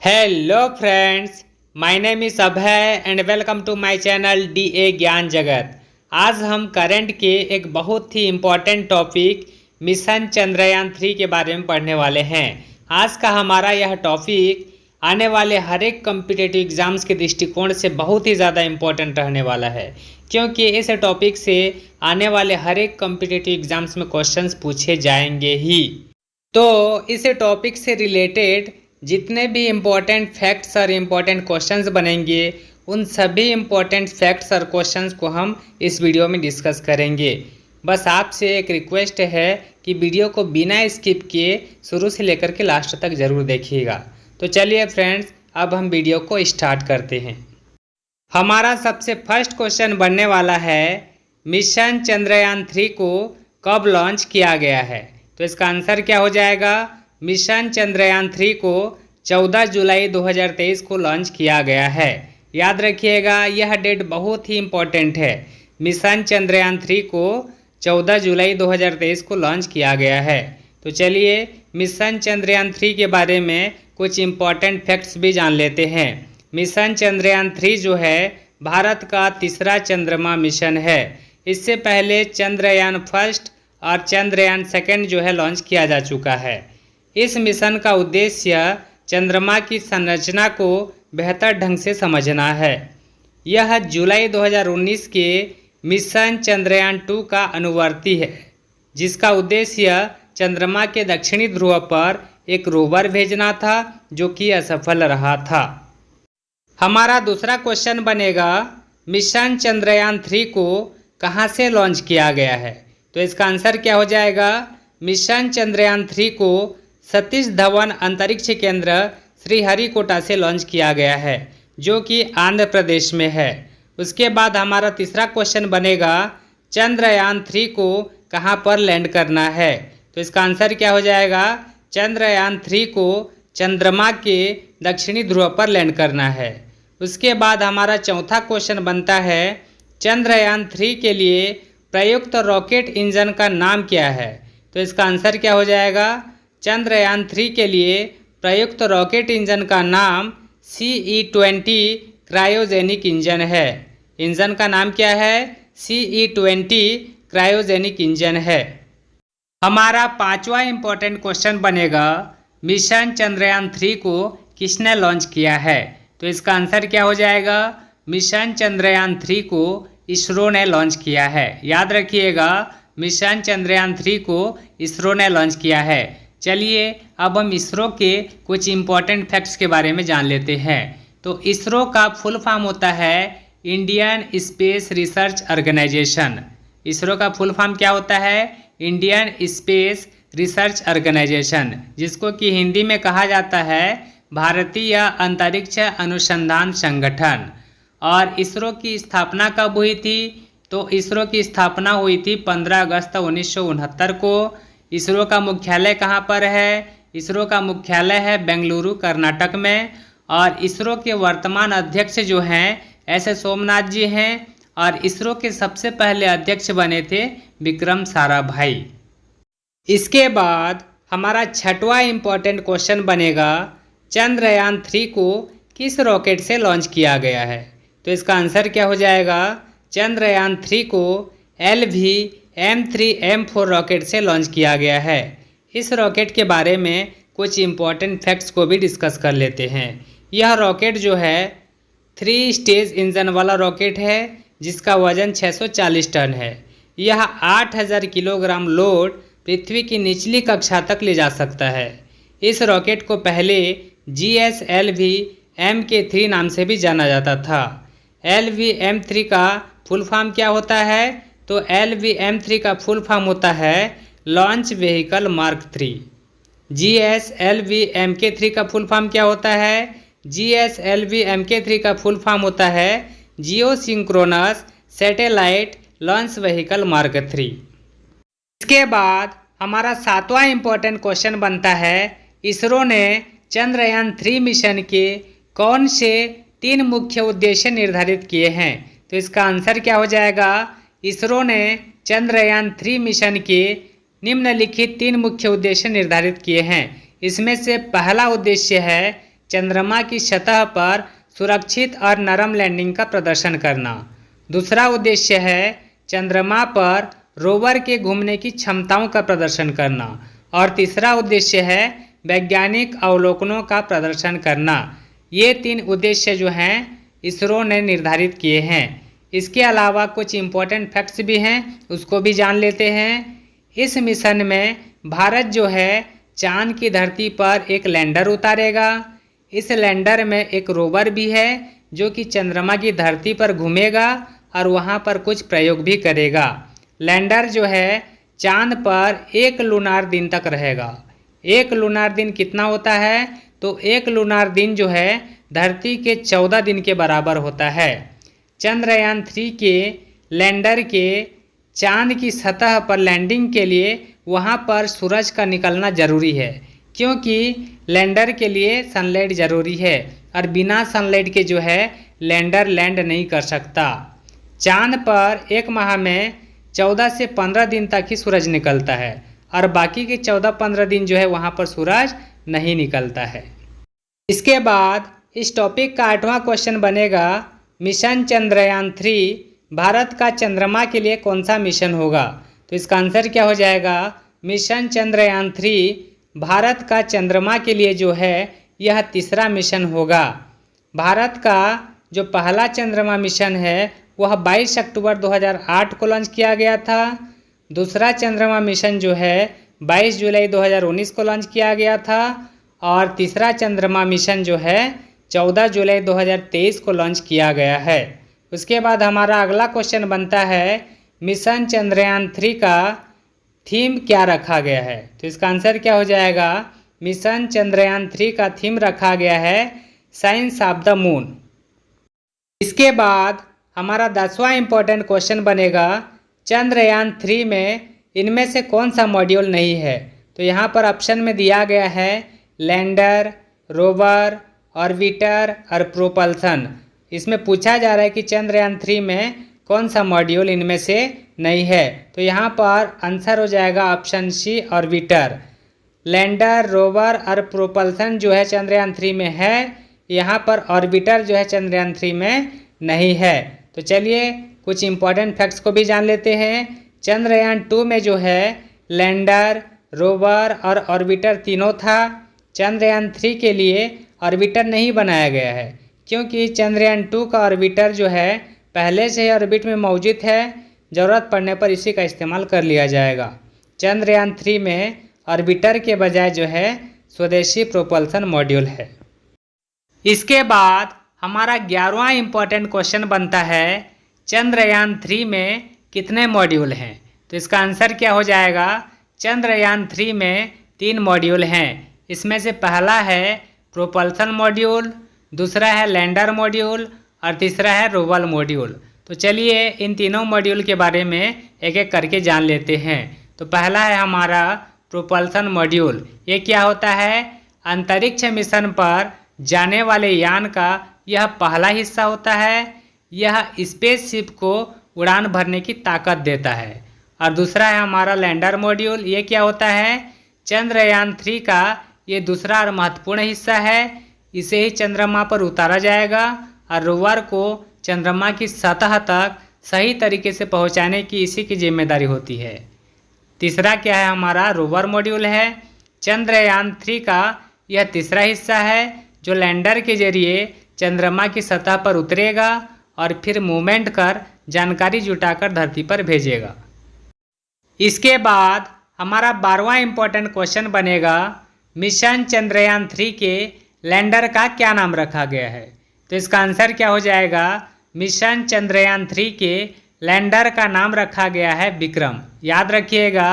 Hello friends, my name is Abhay and welcome to my channel DA Gyan Jagat. आज हम current के एक बहुत ही इम्पोर्टेंट टॉपिक मिशन चंद्रयान-3 के बारे में पढ़ने वाले हैं। आज का हमारा यह टॉपिक आने वाले हर एक कॉम्पिटिटिव एग्ज़ाम्स के दृष्टिकोण से बहुत ही ज़्यादा इम्पोर्टेंट रहने वाला है, क्योंकि इस टॉपिक से आने वाले हर एक कॉम्पिटिटिव एग्ज़ाम्स में क्वेश्चंस पूछे जाएंगे ही। तो इस टॉपिक से रिलेटेड जितने भी इम्पोर्टेंट फैक्ट्स और इम्पोर्टेंट क्वेश्चंस बनेंगे, उन सभी इम्पोर्टेंट फैक्ट्स और क्वेश्चंस को हम इस वीडियो में डिस्कस करेंगे। बस आपसे एक रिक्वेस्ट है कि वीडियो को बिना स्किप किए शुरू से लेकर के लास्ट तक ज़रूर देखिएगा। तो चलिए फ्रेंड्स, अब हम वीडियो को स्टार्ट करते हैं। हमारा सबसे फर्स्ट क्वेश्चन बनने वाला है, मिशन चंद्रयान-3 को कब लॉन्च किया गया है? तो इसका आंसर क्या हो जाएगा? मिशन चंद्रयान-3 को 14 जुलाई 2023 को लॉन्च किया गया है। याद रखिएगा, यह डेट बहुत ही इम्पोर्टेंट है। मिशन चंद्रयान-3 को 14 जुलाई 2023 को लॉन्च किया गया है। तो चलिए मिशन चंद्रयान-3 के बारे में कुछ इम्पोर्टेंट फैक्ट्स भी जान लेते हैं। मिशन चंद्रयान-3 जो है भारत का तीसरा चंद्रमा मिशन है। इससे पहले चंद्रयान फर्स्ट और चंद्रयान सेकंड जो है लॉन्च किया जा चुका है। इस मिशन का उद्देश्य चंद्रमा की संरचना को बेहतर ढंग से समझना है। यह जुलाई 2019 के मिशन चंद्रयान-2 का अनुवर्ती है, जिसका उद्देश्य चंद्रमा के दक्षिणी ध्रुव पर एक रोवर भेजना था, जो कि असफल रहा था। हमारा दूसरा क्वेश्चन बनेगा, मिशन चंद्रयान-3 को कहां से लॉन्च किया गया है? तो इसका आंसर क्या हो जाएगा? मिशन चंद्रयान-3 को सतीश धवन अंतरिक्ष केंद्र श्रीहरिकोटा से लॉन्च किया गया है, जो कि आंध्र प्रदेश में है। उसके बाद हमारा तीसरा क्वेश्चन बनेगा, चंद्रयान-3 को कहां पर लैंड करना है? तो इसका आंसर क्या हो जाएगा? चंद्रयान-3 को चंद्रमा के दक्षिणी ध्रुव पर लैंड करना है। उसके बाद हमारा चौथा क्वेश्चन बनता है, चंद्रयान-3 के लिए प्रयुक्त रॉकेट इंजन का नाम क्या है? तो इसका आंसर क्या हो जाएगा? चंद्रयान-3 के लिए प्रयुक्त रॉकेट इंजन का नाम CE-20 क्रायोजेनिक इंजन है। इंजन का नाम क्या है? CE-20 क्रायोजेनिक इंजन है। हमारा पांचवा इम्पोर्टेंट क्वेश्चन बनेगा, मिशन चंद्रयान-3 को किसने लॉन्च किया है? तो इसका आंसर क्या हो जाएगा? मिशन चंद्रयान-3 को इसरो ने लॉन्च किया है। याद रखिएगा, मिशन चंद्रयान-3 को इसरो ने लॉन्च किया है। चलिए अब हम इसरो के कुछ इम्पोर्टेंट फैक्ट्स के बारे में जान लेते हैं। तो इसरो का फुल फॉर्म होता है Indian Space Research Organisation. ISRO का फुल फॉर्म क्या होता है? इंडियन स्पेस रिसर्च ऑर्गेनाइजेशन, जिसको कि हिंदी में कहा जाता है भारतीय अंतरिक्ष अनुसंधान संगठन। और इसरो की स्थापना कब हुई थी? तो इसरो की स्थापना हुई थी 15 अगस्त 1969 को। इसरो का मुख्यालय कहाँ पर है? इसरो का मुख्यालय है बेंगलुरु, कर्नाटक में। और इसरो के वर्तमान अध्यक्ष जो हैं एस सोमनाथ जी हैं, और इसरो के सबसे पहले अध्यक्ष बने थे विक्रम साराभाई। इसके बाद हमारा छठवां इम्पोर्टेंट क्वेश्चन बनेगा, चंद्रयान-3 को किस रॉकेट से लॉन्च किया गया है? तो इसका आंसर क्या हो जाएगा? चंद्रयान-3 को LV-M3M4 रॉकेट से लॉन्च किया गया है। इस रॉकेट के बारे में कुछ इम्पोर्टेंट फैक्ट्स को भी डिस्कस कर लेते हैं। यह रॉकेट जो है 3 स्टेज इंजन वाला रॉकेट है, जिसका वजन 640 टन है। यह 8000 किलोग्राम लोड पृथ्वी की निचली कक्षा तक ले जा सकता है। इस रॉकेट को पहले GSLV Mk3 नाम से भी जाना जाता था। LV-M3 का फुल फॉर्म क्या होता है? तो LV-M3 का फुल फॉर्म होता है launch vehicle mark 3। GSLV Mk3 का फुल फॉर्म क्या होता है? GSLV Mk3 का फुल फॉर्म होता है geosynchronous satellite launch vehicle mark 3। इसके बाद हमारा सातवां इम्पोर्टेंट क्वेश्चन बनता है, इसरो ने चंद्रयान-3 मिशन के कौन से 3 मुख्य उद्देश्य निर्धारित किए हैं? तो इसका आंसर क्या हो जाएगा? इसरो ने चंद्रयान-3 मिशन के निम्नलिखित 3 मुख्य उद्देश्य निर्धारित किए हैं। इसमें से पहला उद्देश्य है चंद्रमा की सतह पर सुरक्षित और नरम लैंडिंग का प्रदर्शन करना। दूसरा उद्देश्य है चंद्रमा पर रोवर के घूमने की क्षमताओं का प्रदर्शन करना। और तीसरा उद्देश्य है वैज्ञानिक अवलोकनों का प्रदर्शन करना। ये 3 उद्देश्य जो हैं इसरो ने निर्धारित किए हैं। इसके अलावा कुछ इम्पोर्टेंट फैक्ट्स भी हैं, उसको भी जान लेते हैं। इस मिशन में भारत जो है चांद की धरती पर एक लैंडर उतारेगा। इस लैंडर में एक रोवर भी है जो कि चंद्रमा की धरती पर घूमेगा और वहाँ पर कुछ प्रयोग भी करेगा। लैंडर जो है चांद पर 1 लूनार दिन तक रहेगा। 1 लूनार दिन कितना होता है? तो 1 लूनार दिन जो है धरती के 14 दिन के बराबर होता है। चंद्रयान 3 के लैंडर के चांद की सतह पर लैंडिंग के लिए वहाँ पर सूरज का निकलना ज़रूरी है, क्योंकि लैंडर के लिए सनलाइट ज़रूरी है और बिना सनलाइट के जो है लैंडर लैंड नहीं कर सकता। चांद पर 1 माह में 14 से 15 दिन तक ही सूरज निकलता है और बाकी के 14-15 दिन जो है वहाँ पर सूरज नहीं निकलता है। इसके बाद इस टॉपिक का 8वां क्वेश्चन बनेगा, मिशन चंद्रयान 3 भारत का चंद्रमा के लिए कौन सा मिशन होगा? तो इसका आंसर क्या हो जाएगा? मिशन चंद्रयान 3 भारत का चंद्रमा के लिए जो है यह तीसरा मिशन होगा। भारत का जो पहला चंद्रमा मिशन है वह 22 अक्टूबर 2008 को लॉन्च किया गया था। दूसरा चंद्रमा मिशन जो है 22 जुलाई 2019 को लॉन्च किया गया था और तीसरा चंद्रमा मिशन जो है 14 जुलाई 2023 को लॉन्च किया गया है। उसके बाद हमारा अगला क्वेश्चन बनता है, मिशन चंद्रयान 3 का थीम क्या रखा गया है? तो इसका आंसर क्या हो जाएगा? मिशन चंद्रयान 3 का थीम रखा गया है साइंस ऑफ द मून। इसके बाद हमारा 10वां इम्पोर्टेंट क्वेश्चन बनेगा, चंद्रयान 3 में इनमें से कौन सा मॉड्यूल नहीं है? तो यहाँ पर ऑप्शन में दिया गया है लैंडर, रोवर, ऑर्बिटर और प्रोपल्सन। इसमें पूछा जा रहा है कि चंद्रयान 3 में कौन सा मॉड्यूल इनमें से नहीं है? तो यहाँ पर आंसर हो जाएगा option C, orbiter. Lander, rover और प्रोपल्सन जो है चंद्रयान 3 में है, यहाँ पर ऑर्बिटर जो है चंद्रयान 3 में नहीं है। तो चलिए कुछ इम्पोर्टेंट फैक्ट्स को भी जान लेते हैं। चंद्रयान 2 में जो है लैंडर, रोवर और ऑर्बिटर तीनों था। चंद्रयान 3 के लिए ऑर्बिटर नहीं बनाया गया है, क्योंकि चंद्रयान 2 का ऑर्बिटर जो है पहले से ही ऑर्बिट में मौजूद है, ज़रूरत पड़ने पर इसी का इस्तेमाल कर लिया जाएगा। चंद्रयान 3 में ऑर्बिटर के बजाय जो है स्वदेशी प्रोपल्सन मॉड्यूल है। इसके बाद हमारा 11वां इम्पोर्टेंट क्वेश्चन बनता है, चंद्रयान 3 में कितने मॉड्यूल हैं? तो इसका आंसर क्या हो जाएगा? चंद्रयान 3 में 3 मॉड्यूल हैं। इसमें से पहला है प्रोपल्सन मॉड्यूल, दूसरा है लैंडर मॉड्यूल और तीसरा है रोवर मॉड्यूल। तो चलिए इन तीनों मॉड्यूल के बारे में एक एक करके जान लेते हैं। तो पहला है हमारा प्रोपल्सन मॉड्यूल। ये क्या होता है? अंतरिक्ष मिशन पर जाने वाले यान का यह पहला हिस्सा होता है। यह स्पेसशिप को उड़ान भरने की ताकत देता है। और दूसरा है हमारा लैंडर मॉड्यूल। ये क्या होता है? चंद्रयान 3 का ये दूसरा और महत्वपूर्ण हिस्सा है। इसे ही चंद्रमा पर उतारा जाएगा और रोवर को चंद्रमा की सतह तक सही तरीके से पहुंचाने की इसी की जिम्मेदारी होती है। तीसरा क्या है? हमारा रोवर मॉड्यूल है। चंद्रयान 3 का यह तीसरा हिस्सा है जो लैंडर के जरिए चंद्रमा की सतह पर उतरेगा और फिर मूवमेंट कर जानकारी जुटाकर धरती पर भेजेगा। इसके बाद हमारा 12वां इम्पोर्टेंट क्वेश्चन बनेगा, मिशन चंद्रयान 3 के लैंडर का क्या नाम रखा गया है? तो इसका आंसर क्या हो जाएगा? मिशन चंद्रयान 3 के लैंडर का नाम रखा गया है विक्रम। याद रखिएगा,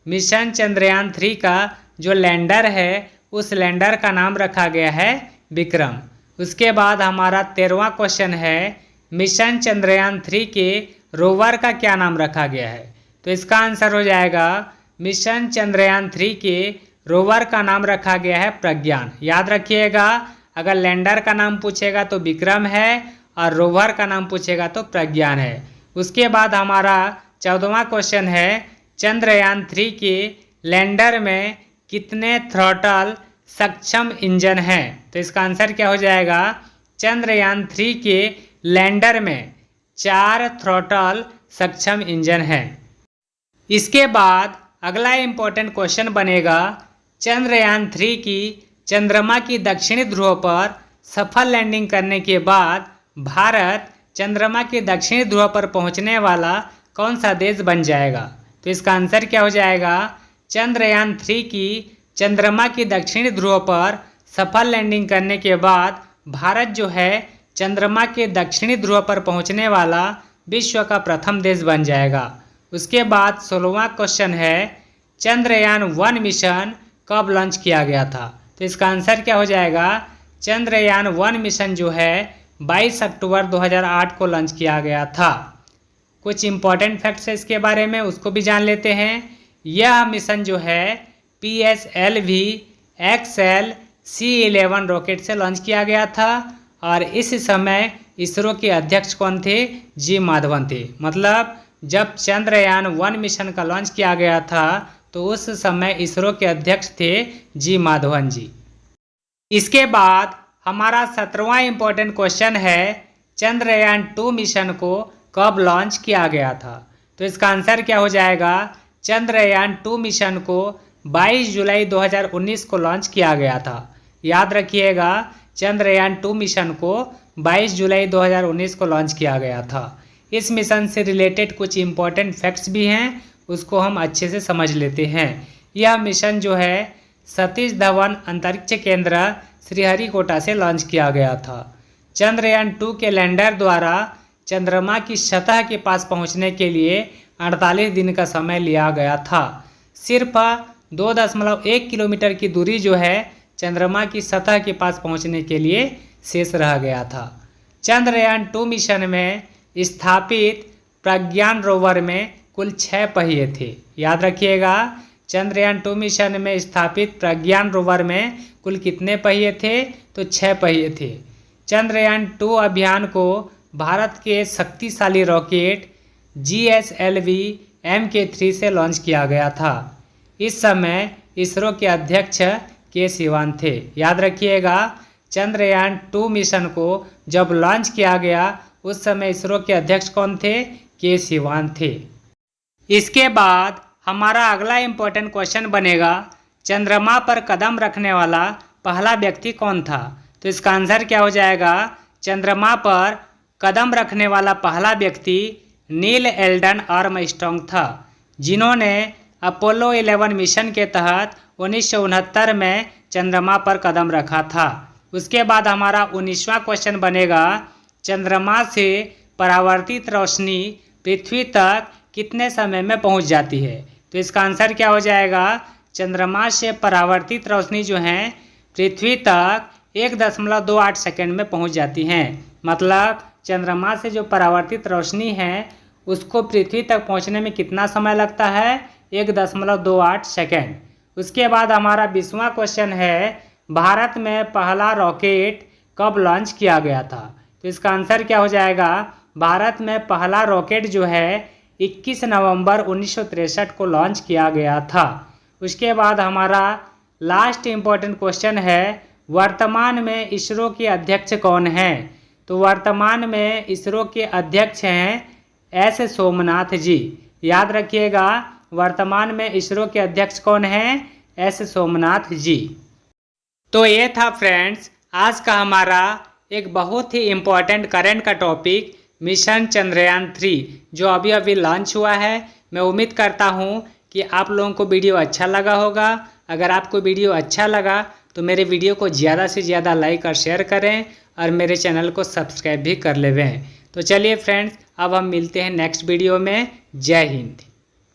मिशन चंद्रयान 3 का जो लैंडर है उस लैंडर का नाम रखा गया है विक्रम। उसके बाद हमारा 13वां क्वेश्चन है, मिशन चंद्रयान 3 के रोवर का क्या नाम रखा गया है? तो इसका आंसर हो जाएगा, मिशन चंद्रयान 3 के रोवर का नाम रखा गया है प्रज्ञान। याद रखिएगा, अगर लैंडर का नाम पूछेगा तो विक्रम है और रोवर का नाम पूछेगा तो प्रज्ञान है। उसके बाद हमारा 14वां क्वेश्चन है, चंद्रयान 3 के लैंडर में कितने थ्रॉटल सक्षम इंजन हैं। तो इसका आंसर क्या हो जाएगा, चंद्रयान 3 के लैंडर में 4 थ्रॉटल सक्षम इंजन हैं। इसके बाद अगला इंपॉर्टेंट क्वेश्चन बनेगा, चंद्रयान 3 की चंद्रमा की दक्षिणी ध्रुव पर सफल लैंडिंग करने के बाद भारत चंद्रमा के दक्षिणी ध्रुव पर पहुंचने वाला कौन सा देश बन जाएगा। तो इसका आंसर क्या हो जाएगा, चंद्रयान 3 की चंद्रमा की दक्षिणी ध्रुव पर सफल लैंडिंग करने के बाद भारत जो है चंद्रमा के दक्षिणी ध्रुव पर पहुंचने वाला विश्व का प्रथम देश बन जाएगा। उसके बाद 16वां क्वेश्चन है, चंद्रयान 1 मिशन कब लॉन्च किया गया था। तो इसका आंसर क्या हो जाएगा, चंद्रयान 1 मिशन जो है 22 अक्टूबर 2008 को लॉन्च किया गया था। कुछ इंपॉर्टेंट फैक्ट्स है इसके बारे में, उसको भी जान लेते हैं। यह मिशन जो है PSLV XL C11 रॉकेट से लॉन्च किया गया था और इस समय इसरो के अध्यक्ष कौन थे, जी माधवन थे। मतलब जब चंद्रयान 1 मिशन का लॉन्च किया गया था तो उस समय इसरो के अध्यक्ष थे जी माधवन जी। इसके बाद हमारा 17वां इंपॉर्टेंट क्वेश्चन है, चंद्रयान 2 मिशन को कब लॉन्च किया गया था। तो इसका आंसर क्या हो जाएगा, चंद्रयान 2 मिशन को 22 जुलाई 2019 को लॉन्च किया गया था। याद रखिएगा, चंद्रयान 2 मिशन को 22 जुलाई 2019 को लॉन्च किया गया था। इस मिशन से रिलेटेड कुछ इंपॉर्टेंट फैक्ट्स भी हैं, उसको हम अच्छे से समझ लेते हैं। यह मिशन जो है सतीश धवन अंतरिक्ष केंद्र श्रीहरिकोटा से लॉन्च किया गया था। चंद्रयान 2 के लैंडर द्वारा चंद्रमा की सतह के पास पहुंचने के लिए 48 दिन का समय लिया गया था। सिर्फ 2.1 किलोमीटर की दूरी जो है चंद्रमा की सतह के पास पहुंचने के लिए शेष रह गया था। चंद्रयान 2 मिशन में स्थापित प्रज्ञान रोवर में कुल 6 पहिए थे। याद रखिएगा, चंद्रयान 2 मिशन में स्थापित प्रज्ञान रोवर में कुल कितने पहिए थे, तो 6 पहिए थे। चंद्रयान 2 अभियान को भारत के शक्तिशाली रॉकेट GSLV Mk3 से लॉन्च किया गया था। इस समय इसरो के अध्यक्ष के सिवान थे। याद रखिएगा, चंद्रयान 2 मिशन को जब लॉन्च किया गया उस समय इसरो के अध्यक्ष कौन थे, के सिवान थे। इसके बाद हमारा अगला इम्पोर्टेंट क्वेश्चन बनेगा, चंद्रमा पर कदम रखने वाला पहला व्यक्ति कौन था। तो इसका आंसर क्या हो जाएगा, चंद्रमा पर कदम रखने वाला पहला व्यक्ति नील एल्डन आर्मस्ट्रांग था, जिन्होंने अपोलो 11 मिशन के तहत 1969 में चंद्रमा पर कदम रखा था। उसके बाद हमारा 19वां क्वेश्चन बनेगा, चंद्रमा से परावर्तित रोशनी पृथ्वी तक कितने समय में पहुंच जाती है। तो इसका आंसर क्या हो जाएगा, चंद्रमा से परावर्तित रोशनी जो है पृथ्वी तक 1.28 सेकेंड में पहुंच जाती हैं। मतलब चंद्रमा से जो परावर्तित रोशनी है उसको पृथ्वी तक पहुंचने में कितना समय लगता है, 1.28 सेकेंड। उसके बाद हमारा 20वां क्वेश्चन है, भारत में पहला रॉकेट कब लॉन्च किया गया था। तो इसका आंसर क्या हो जाएगा, भारत में पहला रॉकेट जो है 21 नवंबर 1963 को लॉन्च किया गया था। उसके बाद हमारा लास्ट इम्पोर्टेंट क्वेश्चन है, वर्तमान में इसरो के अध्यक्ष कौन हैं। तो वर्तमान में इसरो के अध्यक्ष हैं एस सोमनाथ जी। याद रखिएगा, वर्तमान में इसरो के अध्यक्ष कौन हैं, एस सोमनाथ जी। तो ये था फ्रेंड्स आज का हमारा एक बहुत ही इम्पोर्टेंट करंट का टॉपिक मिशन चंद्रयान 3 जो अभी अभी लॉन्च हुआ है। मैं उम्मीद करता हूँ कि आप लोगों को वीडियो अच्छा लगा होगा। अगर आपको वीडियो अच्छा लगा तो मेरे वीडियो को ज़्यादा से ज़्यादा लाइक और शेयर करें और मेरे चैनल को सब्सक्राइब भी कर लेवें। तो चलिए फ्रेंड्स, अब हम मिलते हैं नेक्स्ट वीडियो में। जय हिंद।